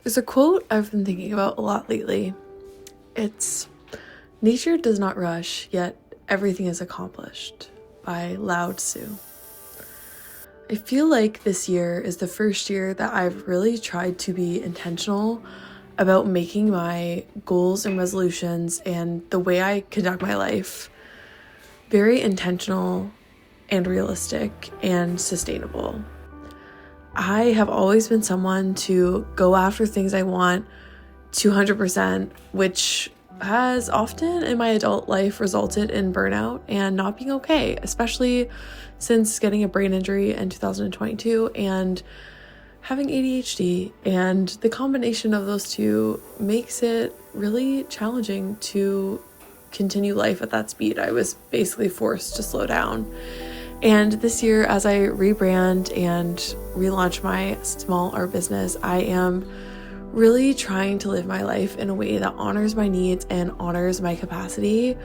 There's a quote I've been thinking about a lot lately. It's, "Nature does not rush, yet everything is accomplished," by Lao Tzu. I feel like this year is the first year that I've really tried to be intentional about making my goals and resolutions and the way I conduct my life very intentional and realistic and sustainable. I have always been someone to go after things I want 200%, which has often in my adult life resulted in burnout and not being okay, especially since getting a brain injury in 2022 and having ADHD. And the combination of those two makes it really challenging to continue life at that speed. I was basically forced to slow down. And this year, as I rebrand and relaunch my small art business, I am really trying to live my life in a way that honors my needs and honors my capacity,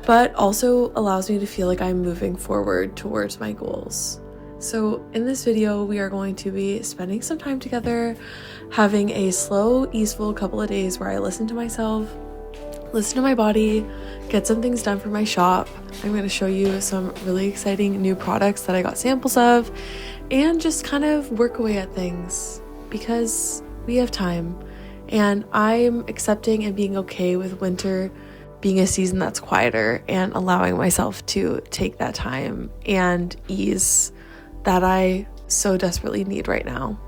but also allows me to feel like I'm moving forward towards my goals. So in this video, we are going to be spending some time together, having a slow, easeful couple of days where I listen to myself, listen to my body, get some things done for my shop. I'm going to show you some really exciting new products that I got samples of and just kind of work away at things because we have time. And I'm accepting and being okay with winter being a season that's quieter and allowing myself to take that time and ease that I so desperately need right now.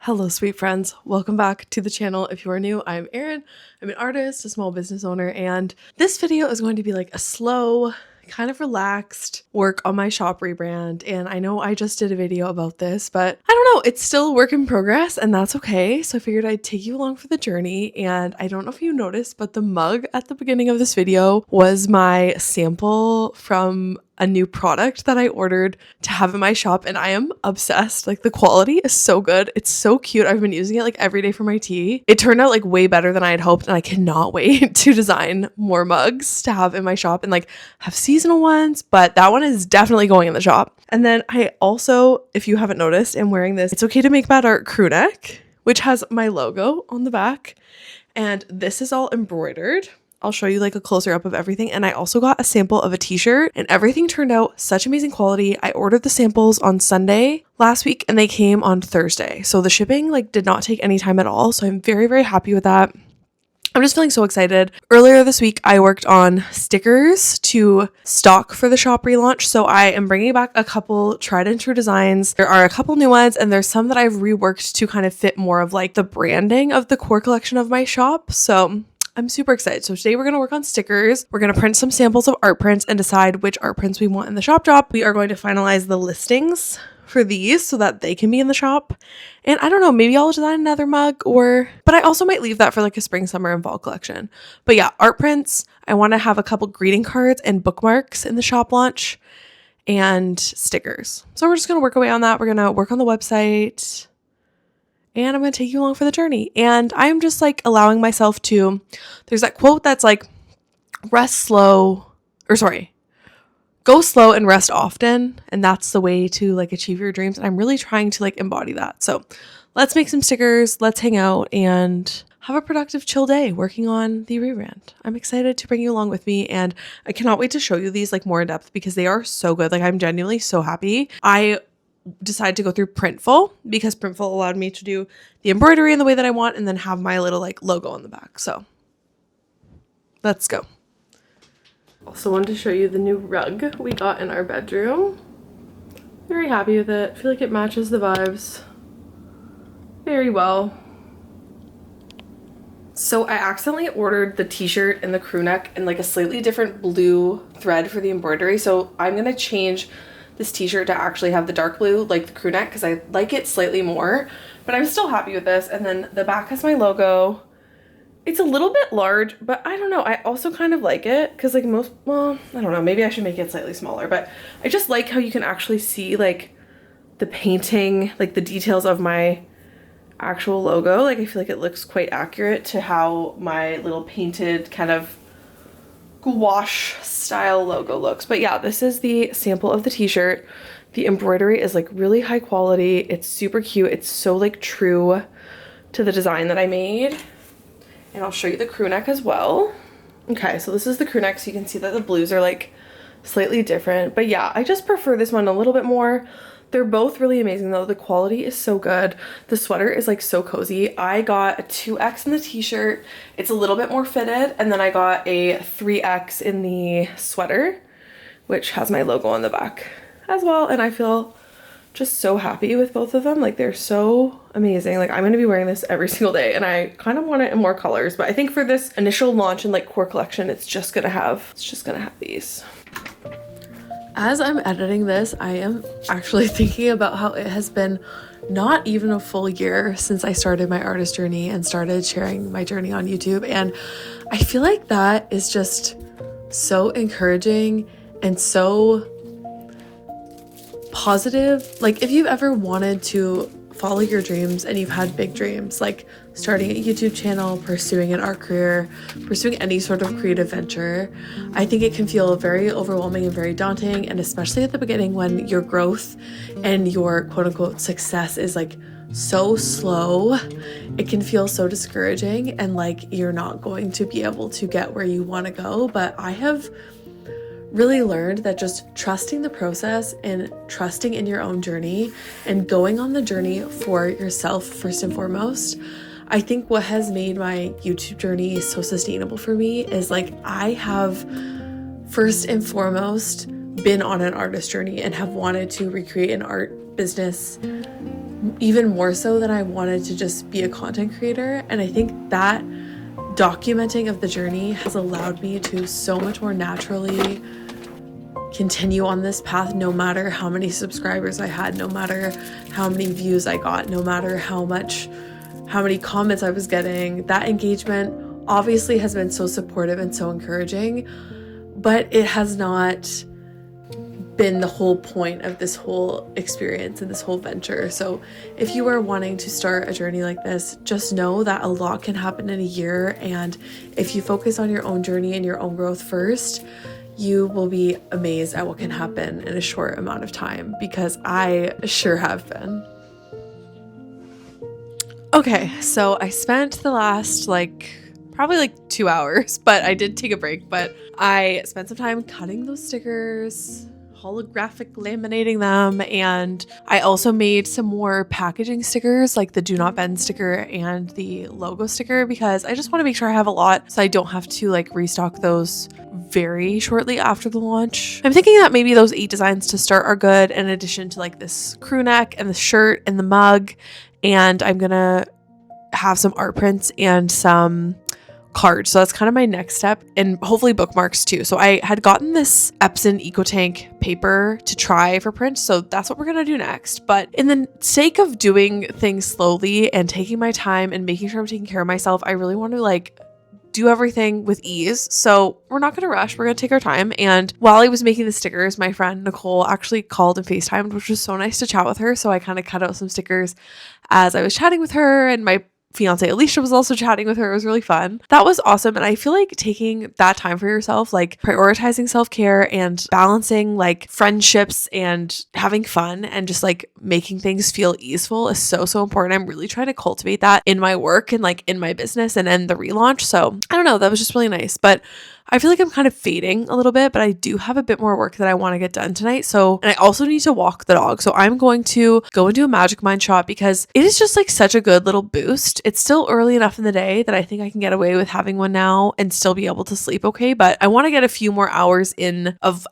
Hello, sweet friends. Welcome back to the channel. If you are new, I'm Erin. I'm an artist, a small business owner, and this video is going to be like a slow, kind of relaxed work on my shop rebrand. And I know I just did a video about this, but I don't know, it's still a work in progress and that's okay. So I figured I'd take you along for the journey. And I don't know if you noticed, but the mug at the beginning of this video was my sample from a new product that I ordered to have in my shop, and I am obsessed. Like, the quality is so good. It's so cute. I've been using it like every day for my tea. It turned out like way better than I had hoped, and I cannot wait to design more mugs to have in my shop and like have seasonal ones, but that one is definitely going in the shop. And then I also, if you haven't noticed, am wearing this It's Okay to Make Bad Art crew neck, which has my logo on the back, and this is all embroidered. I'll show you like a closer up of everything. And I also got a sample of a t-shirt, and everything turned out such amazing quality. I ordered the samples on Sunday last week and they came on Thursday. So the shipping like did not take any time at all. So I'm very, very happy with that. I'm just feeling so excited. Earlier this week, I worked on stickers to stock for the shop relaunch. So I am bringing back a couple tried and true designs. There are a couple new ones, and there's some that I've reworked to kind of fit more of like the branding of the core collection of my shop. So I'm super excited. So today we're going to work on stickers. We're going to print some samples of art prints and decide which art prints we want in the shop drop. We are going to finalize the listings for these so that they can be in the shop. And I don't know, maybe I'll design another mug, but I also might leave that for like a spring, summer, and fall collection. But yeah, art prints. I want to have a couple greeting cards and bookmarks in the shop launch and stickers. So we're just going to work away on that. We're going to work on the website, and I'm going to take you along for the journey. And I'm just like allowing myself to, there's that quote that's like, go slow and rest often. And that's the way to like achieve your dreams. And I'm really trying to like embody that. So let's make some stickers. Let's hang out and have a productive, chill day working on the rebrand. I'm excited to bring you along with me, and I cannot wait to show you these like more in depth because they are so good. Like, I'm genuinely so happy. I decided to go through Printful because Printful allowed me to do the embroidery in the way that I want and then have my little like logo on the back. So let's go. Also wanted to show you the new rug we got in our bedroom. Very happy with it. I feel like it matches the vibes very well. So I accidentally ordered the t-shirt and the crew neck in like a slightly different blue thread for the embroidery. So I'm gonna change this t-shirt to actually have the dark blue like the crew neck because I like it slightly more, but I'm still happy with this. And then the back has my logo. It's a little bit large, but I don't know. I also kind of like it because like well, I don't know, maybe I should make it slightly smaller, but I just like how you can actually see like the painting, like the details of my actual logo. Like I feel like it looks quite accurate to how my little painted kind of gouache style logo looks. But yeah, this is the sample of the t-shirt. The embroidery is like really high quality. It's super cute. It's so like true to the design that I made. And I'll show you the crew neck as well. Okay, so this is the crew neck, so you can see that the blues are like slightly different. But yeah, I just prefer this one a little bit more. They're both really amazing though. The quality is so good. The sweater is like so cozy. I got a 2X in the t-shirt. It's a little bit more fitted. And then I got a 3X in the sweater, which has my logo on the back as well. And I feel just so happy with both of them. Like they're so amazing. Like I'm going to be wearing this every single day and I kind of want it in more colors, but I think for this initial launch and like core collection, it's just going to have these. As I'm editing this, I am actually thinking about how it has been not even a full year since I started my artist journey and started sharing my journey on YouTube. And I feel like that is just so encouraging and so positive. Like if you've ever wanted to follow your dreams and you've had big dreams, like starting a YouTube channel, pursuing an art career, pursuing any sort of creative venture, I think it can feel very overwhelming and very daunting. And especially at the beginning when your growth and your quote unquote success is like so slow, it can feel so discouraging and like you're not going to be able to get where you want to go. But I have really learned that just trusting the process and trusting in your own journey and going on the journey for yourself first and foremost. I think what has made my YouTube journey so sustainable for me is like I have first and foremost been on an artist journey and have wanted to recreate an art business even more so than I wanted to just be a content creator. And I think that documenting of the journey has allowed me to so much more naturally continue on this path, no matter how many subscribers I had, no matter how many views I got, no matter how many comments I was getting. That engagement obviously has been so supportive and so encouraging, but it has not been the whole point of this whole experience and this whole venture. So if you are wanting to start a journey like this, just know that a lot can happen in a year. And if you focus on your own journey and your own growth first, you will be amazed at what can happen in a short amount of time, because I sure have been. Okay, so I spent the last probably 2 hours, but I did take a break, but I spent some time cutting those stickers, holographic laminating them, and I also made some more packaging stickers like the do not bend sticker and the logo sticker, because I just want to make sure I have a lot so I don't have to restock those very shortly after the launch. I'm thinking that maybe those 8 designs to start are good, in addition to this crew neck and the shirt and the mug, and I'm gonna have some art prints and some cards. So that's kind of my next step, and hopefully bookmarks too. So I had gotten this Epson EcoTank paper to try for prints, so that's what we're gonna do next. But in the sake of doing things slowly and taking my time and making sure I'm taking care of myself, I really want to do everything with ease. So we're not going to rush. We're going to take our time. And while I was making the stickers, my friend Nicole actually called and FaceTimed, which was so nice to chat with her. So I kind of cut out some stickers as I was chatting with her, and my fiance Alicia was also chatting with her. It was really fun. That was awesome. And I feel like taking that time for yourself, prioritizing self-care and balancing friendships and having fun and just making things feel easeful is so, so important. I'm really trying to cultivate that in my work and in my business and in the relaunch. So I don't know, that was just really nice. But I feel like I'm kind of fading a little bit, but I do have a bit more work that I want to get done tonight. So, and I also need to walk the dog. So I'm going to go into a Magic Mind shot because it is just like such a good little boost. It's still early enough in the day that I think I can get away with having one now and still be able to sleep okay. But I want to get a few more hours in of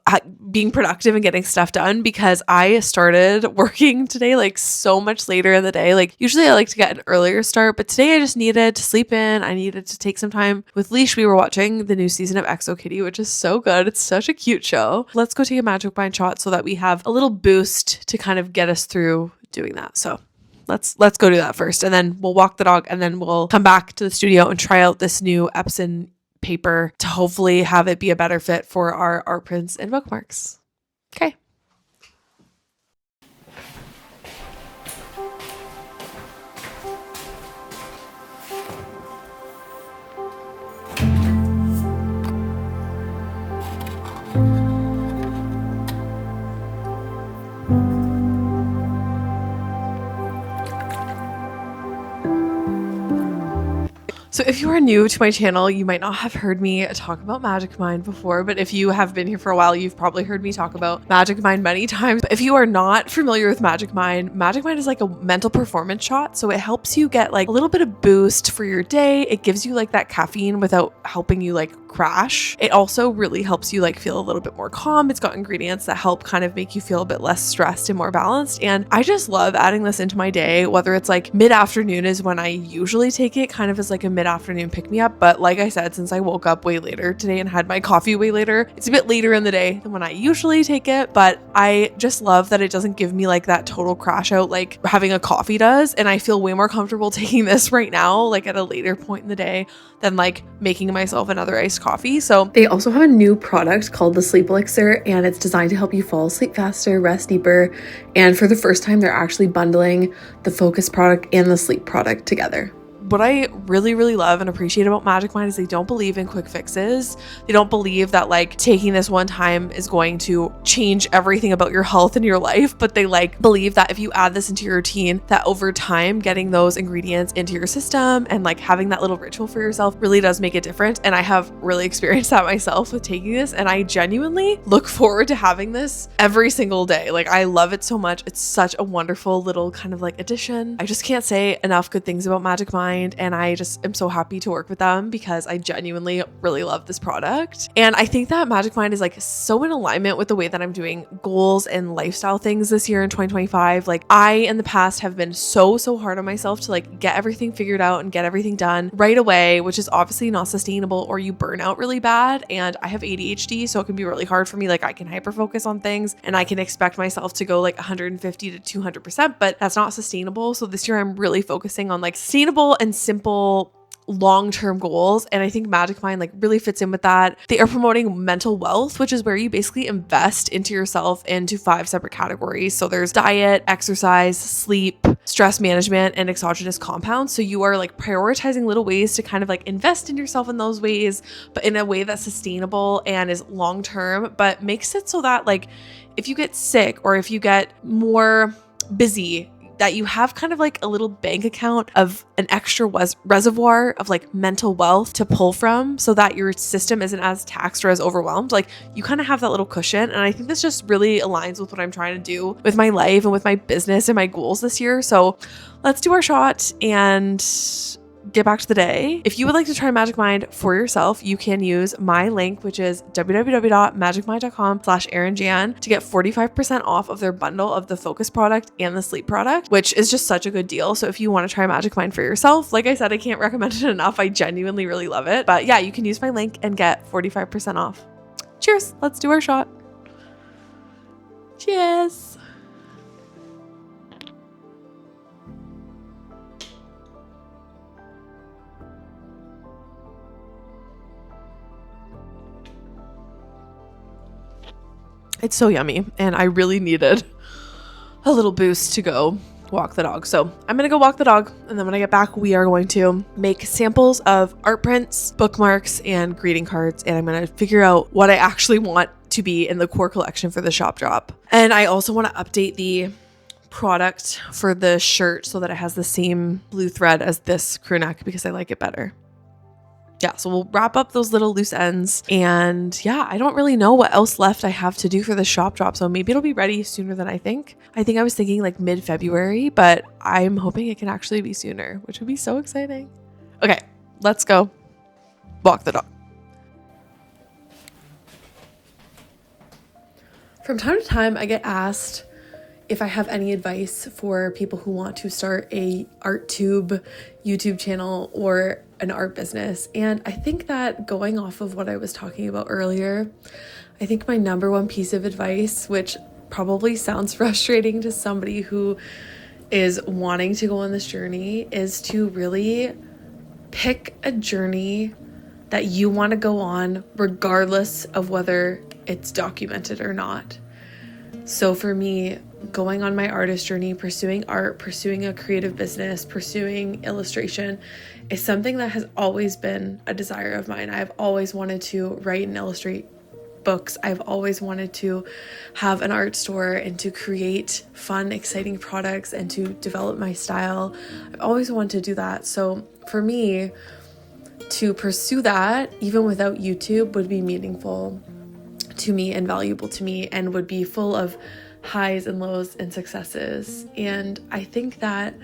being productive and getting stuff done because I started working today like so much later in the day. Like usually I like to get an earlier start, but today I just needed to sleep in. I needed to take some time with Leash. We were watching the new season of Exo Kitty, which is so good. It's such a cute show. Let's go take a Magic Mind shot so that we have a little boost to kind of get us through doing that. So let's go do that first, and then we'll walk the dog, and then we'll come back to the studio and try out this new Epson paper to hopefully have it be a better fit for our art prints and bookmarks. Okay. So if you are new to my channel, you might not have heard me talk about Magic Mind before, but if you have been here for a while, you've probably heard me talk about Magic Mind many times. But if you are not familiar with Magic Mind is like a mental performance shot. So it helps you get like a little bit of boost for your day. It gives you like that caffeine without helping you like crash. It also really helps you like feel a little bit more calm. It's got ingredients that help kind of make you feel a bit less stressed and more balanced. And I just love adding this into my day, whether it's like mid-afternoon is when I usually take it, kind of as like a mid-afternoon pick-me-up. But like I said, since I woke up way later today and had my coffee way later, it's a bit later in the day than when I usually take it. But I just love that it doesn't give me like that total crash out like having a coffee does. And I feel way more comfortable taking this right now, like at a later point in the day, than like making myself another iced coffee. So they also have a new product called the Sleep Elixir, and it's designed to help you fall asleep faster, rest deeper. And for the first time, they're actually bundling the focus product and the sleep product together. What I really, really love and appreciate about Magic Mind is they don't believe in quick fixes. They don't believe that like taking this one time is going to change everything about your health and your life, but they like believe that if you add this into your routine, that over time, getting those ingredients into your system and like having that little ritual for yourself really does make a difference. And I have really experienced that myself with taking this, and I genuinely look forward to having this every single day. Like I love it so much. It's such a wonderful little kind of like addition. I just can't say enough good things about Magic Mind. And I just am so happy to work with them because I genuinely really love this product. And I think that Magic Mind is like so in alignment with the way that I'm doing goals and lifestyle things this year in 2025. Like I, in the past, have been so hard on myself to like get everything figured out and get everything done right away, which is obviously not sustainable, or you burn out really bad. And I have ADHD, so it can be really hard for me. Like I can hyper focus on things and I can expect myself to go like 150 to 200%, but that's not sustainable. So this year I'm really focusing on like sustainable and simple long-term goals. And I think Magic Mind like really fits in with that. They are promoting mental wealth, which is where you basically invest into yourself into 5 separate categories. So there's diet, exercise, sleep, stress management, and exogenous compounds. So you are like prioritizing little ways to kind of like invest in yourself in those ways, but in a way that's sustainable and is long-term, but makes it so that like if you get sick or if you get more busy, that you have kind of like a little bank account of an extra reservoir of like mental wealth to pull from, so that your system isn't as taxed or as overwhelmed. Like you kind of have that little cushion. And I think this just really aligns with what I'm trying to do with my life and with my business and my goals this year. So let's do our shot and get back to the day. If you would like to try Magic Mind for yourself, you can use my link, which is www.magicmind.com/ErinJan, to get 45% off of their bundle of the focus product and the sleep product, which is just such a good deal. So if you want to try Magic Mind for yourself, like I said, I can't recommend it enough. I genuinely really love it. But yeah, you can use my link and get 45% off. Cheers. Let's do our shot. Cheers. It's so yummy, and I really needed a little boost to go walk the dog. So I'm gonna go walk the dog, and then when I get back, we are going to make samples of art prints, bookmarks, and greeting cards, and I'm gonna figure out what I actually want to be in the core collection for the shop drop. And I also want to update the product for the shirt so that it has the same blue thread as this crew neck because I like it better. yeah, so we'll wrap up those little loose ends. And yeah, I don't really know what else left I have to do for the shop drop. So maybe it'll be ready sooner than I think. I think I was thinking like mid-February, but I'm hoping it can actually be sooner, which would be so exciting. Okay, let's go walk the dog. From time to time, I get asked if I have any advice for people who want to start a ArtTube YouTube channel or an art business. And I think that going off of what I was talking about earlier, I think my number one piece of advice, which probably sounds frustrating to somebody who is wanting to go on this journey, is to really pick a journey that you want to go on regardless of whether it's documented or not. So for me, going on my artist journey, pursuing art, pursuing a creative business, pursuing illustration is something that has always been a desire of mine. I've always wanted to write and illustrate books. I've always wanted to have an art store and to create fun, exciting products and to develop my style. I've always wanted to do that. So for me, to pursue that, even without YouTube, would be meaningful to me and valuable to me and would be full of highs and lows and successes. And I think that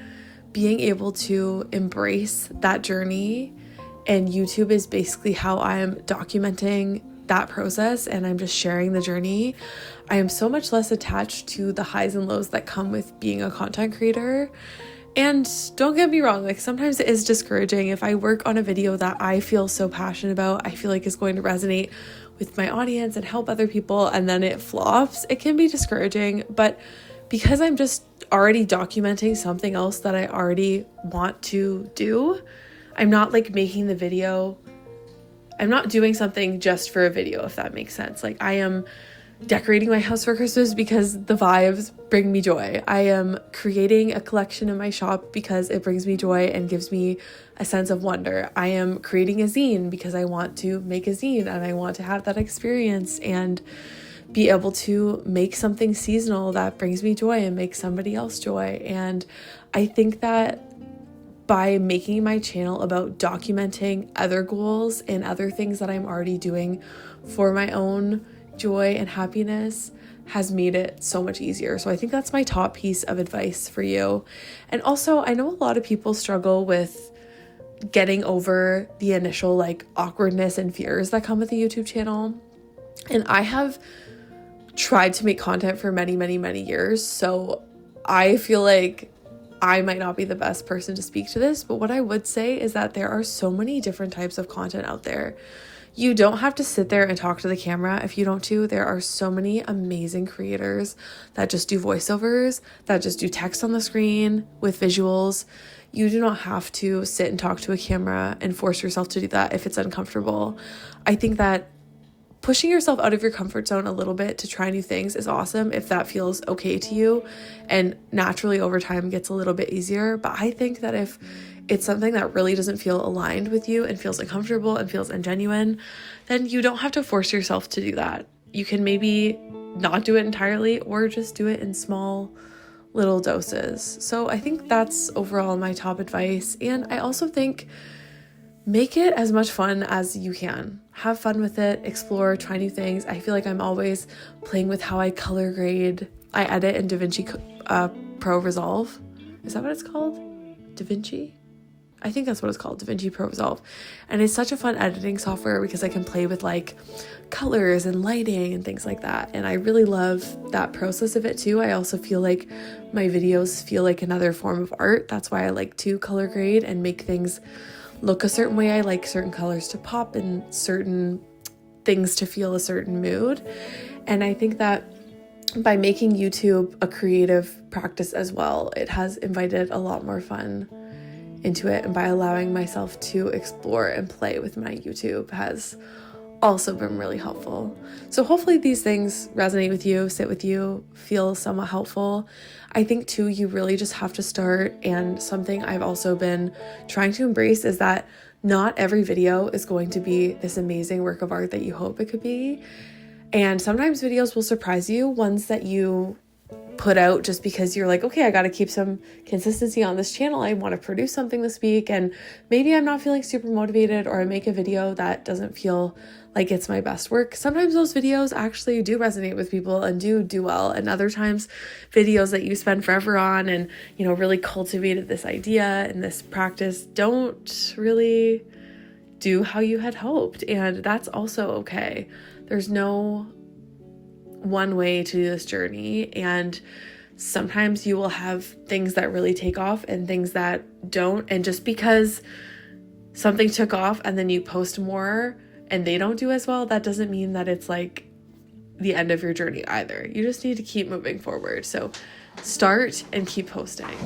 being able to embrace that journey, and YouTube is basically how I'm documenting that process and I'm just sharing the journey. I am so much less attached to the highs and lows that come with being a content creator. And don't get me wrong, like sometimes it is discouraging if I work on a video that I feel so passionate about, I feel like is going to resonate with my audience and help other people, and then it flops. It can be discouraging, but because I'm just already documenting something else that I already want to do, I'm not like making the video, I'm not doing something just for a video, if that makes sense. Like I am decorating my house for Christmas because the vibes bring me joy. I am creating a collection in my shop because it brings me joy and gives me a sense of wonder. I am creating a zine because I want to make a zine and I want to have that experience and be able to make something seasonal that brings me joy and makes somebody else joy. And I think that by making my channel about documenting other goals and other things that I'm already doing for my own joy and happiness has made it so much easier. So I think that's my top piece of advice for you. And also, I know a lot of people struggle with getting over the initial like awkwardness and fears that come with a YouTube channel. And I have tried to make content for many, many, many years. So I feel like I might not be the best person to speak to this, but what I would say is that there are so many different types of content out there. You don't have to sit there and talk to the camera if you don't to. There are so many amazing creators that just do voiceovers, that just do text on the screen with visuals. You do not have to sit and talk to a camera and force yourself to do that if it's uncomfortable. I think that pushing yourself out of your comfort zone a little bit to try new things is awesome if that feels okay to you, and naturally over time gets a little bit easier. But I think that if it's something that really doesn't feel aligned with you and feels uncomfortable and feels ungenuine, then you don't have to force yourself to do that. You can maybe not do it entirely or just do it in small little doses. So I think that's overall my top advice. And I also think make it as much fun as you can. Have fun with it, explore, try new things. I feel like I'm always playing with how I color grade. I edit in DaVinci Pro Resolve. Is that what it's called? DaVinci? I think that's what it's called, DaVinci Pro Resolve. And it's such a fun editing software because I can play with like colors and lighting and things like that. And I really love that process of it too. I also feel like my videos feel like another form of art. That's why I like to color grade and make things look a certain way. I like certain colors to pop and certain things to feel a certain mood. And I think that by making YouTube a creative practice as well, it has invited a lot more fun into it, and by allowing myself to explore and play with my YouTube has also been really helpful. So hopefully these things resonate with you, sit with you, feel somewhat helpful. I think too, you really just have to start, and something I've also been trying to embrace is that not every video is going to be this amazing work of art that you hope it could be. And sometimes videos will surprise you, ones that you put out just because you're like, okay, I got to keep some consistency on this channel. I want to produce something this week, and maybe I'm not feeling super motivated, or I make a video that doesn't feel like it's my best work. Sometimes those videos actually do resonate with people and do well, and other times videos that you spend forever on and, you know, really cultivated this idea and this practice don't really do how you had hoped, and that's also okay. There's no one way to do this journey, and sometimes you will have things that really take off and things that don't, and just because something took off and then you post more and they don't do as well, that doesn't mean that it's like the end of your journey either. You just need to keep moving forward. So start and keep posting.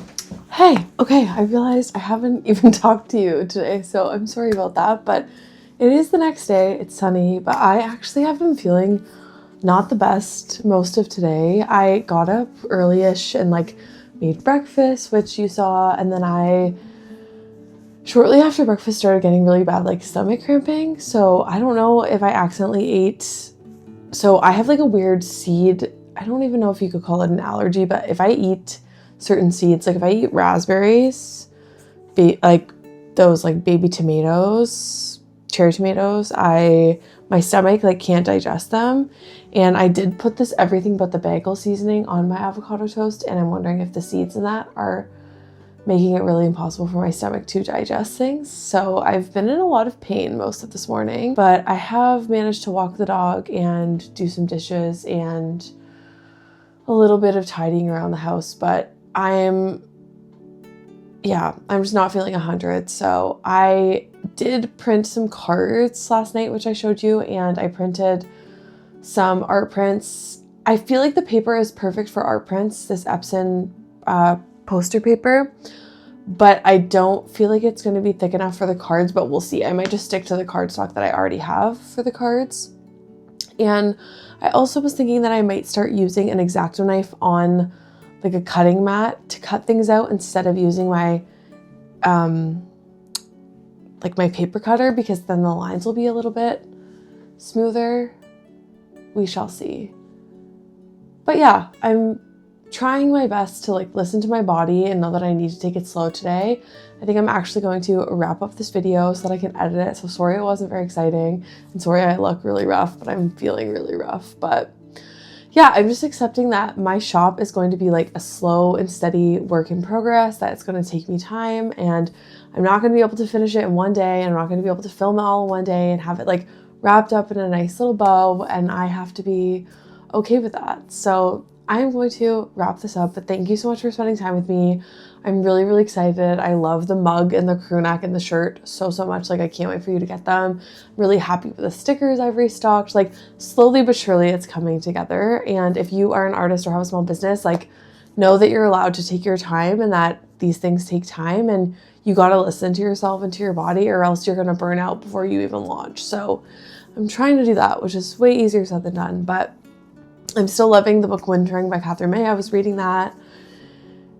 Hey, okay, I realized I haven't even talked to you today, so I'm sorry about that, but it is the next day. It's sunny, but I actually have been feeling not the best most of today. I got up early-ish and like made breakfast, which you saw, and then I shortly after breakfast started getting really bad like stomach cramping. So I don't know if I accidentally ate. So I have like a weird seed. I don't even know if you could call it an allergy, but if I eat certain seeds, like if I eat raspberries, like those like baby tomatoes, cherry tomatoes, my stomach like can't digest them. And I did put this everything but the bagel seasoning on my avocado toast, and I'm wondering if the seeds in that are making it really impossible for my stomach to digest things. So I've been in a lot of pain most of this morning, but I have managed to walk the dog and do some dishes and a little bit of tidying around the house, but I'm just not feeling 100. So I did print some cards last night, which I showed you, and I printed some art prints. I feel like the paper is perfect for art prints, this Epson poster paper, but I don't feel like it's going to be thick enough for the cards, but we'll see. I might just stick to the cardstock that I already have for the cards. And I also was thinking that I might start using an X-Acto knife on like a cutting mat to cut things out instead of using my like my paper cutter, because then the lines will be a little bit smoother. We shall see. But yeah, I'm trying my best to like listen to my body and know that I need to take it slow today. I think I'm actually going to wrap up this video so that I can edit it. So sorry it wasn't very exciting, and sorry I look really rough, but I'm feeling really rough. But yeah, I'm just accepting that my shop is going to be like a slow and steady work in progress, that it's going to take me time, and I'm not going to be able to finish it in one day, and I'm not going to be able to film it all in one day and have it like wrapped up in a nice little bow, and I have to be okay with that. So I'm going to wrap this up, but thank you so much for spending time with me. I'm really, really excited. I love the mug and the crew neck and the shirt so much. Like, I can't wait for you to get them. I'm really happy with the stickers I've restocked. Like, slowly but surely it's coming together. And if you are an artist or have a small business, like, know that you're allowed to take your time and that these things take time, and you got to listen to yourself and to your body, or else you're going to burn out before you even launch. So I'm trying to do that, which is way easier said than done, but I'm still loving the book Wintering by Catherine May. I was reading that.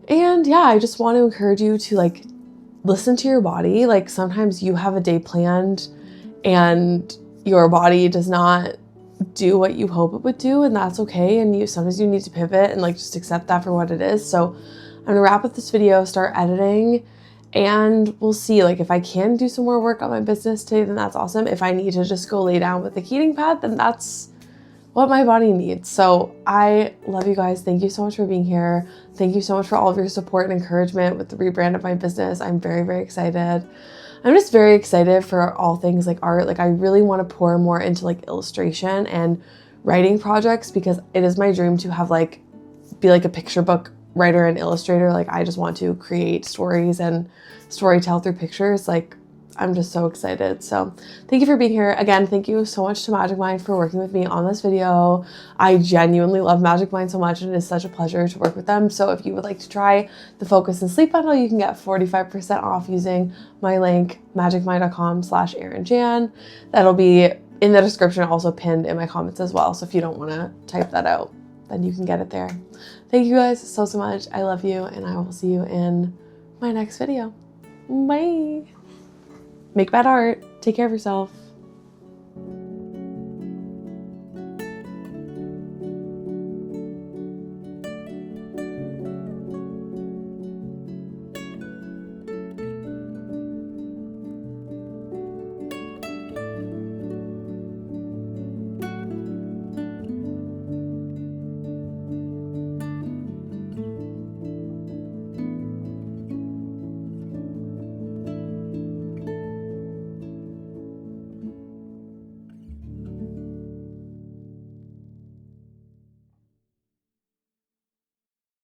And yeah, I just want to encourage you to like listen to your body. Like, sometimes you have a day planned and your body does not do what you hope it would do, and that's okay. And sometimes you need to pivot and like just accept that for what it is. So I'm gonna wrap up this video, start editing, and we'll see. Like, if I can do some more work on my business today, then that's awesome. If I need to just go lay down with the heating pad, then that's what my body needs. So I love you guys. Thank you so much for being here. Thank you so much for all of your support and encouragement with the rebrand of my business. I'm very, very excited. I'm just very excited for all things like art. Like, I really want to pour more into like illustration and writing projects, because it is my dream to have like, be like a picture book writer and illustrator. Like, I just want to create stories and storytell through pictures. Like, I'm just so excited. So thank you for being here. Again, thank you so much to Magic Mind for working with me on this video. I genuinely love Magic Mind so much, and it is such a pleasure to work with them. So if you would like to try the Focus and Sleep bundle, you can get 45% off using my link, magicmind.com/ErinJan. That'll be in the description, also pinned in my comments as well. So if you don't want to type that out, then you can get it there. Thank you guys so much. I love you, and I will see you in my next video. Bye. Make bad art. Take care of yourself.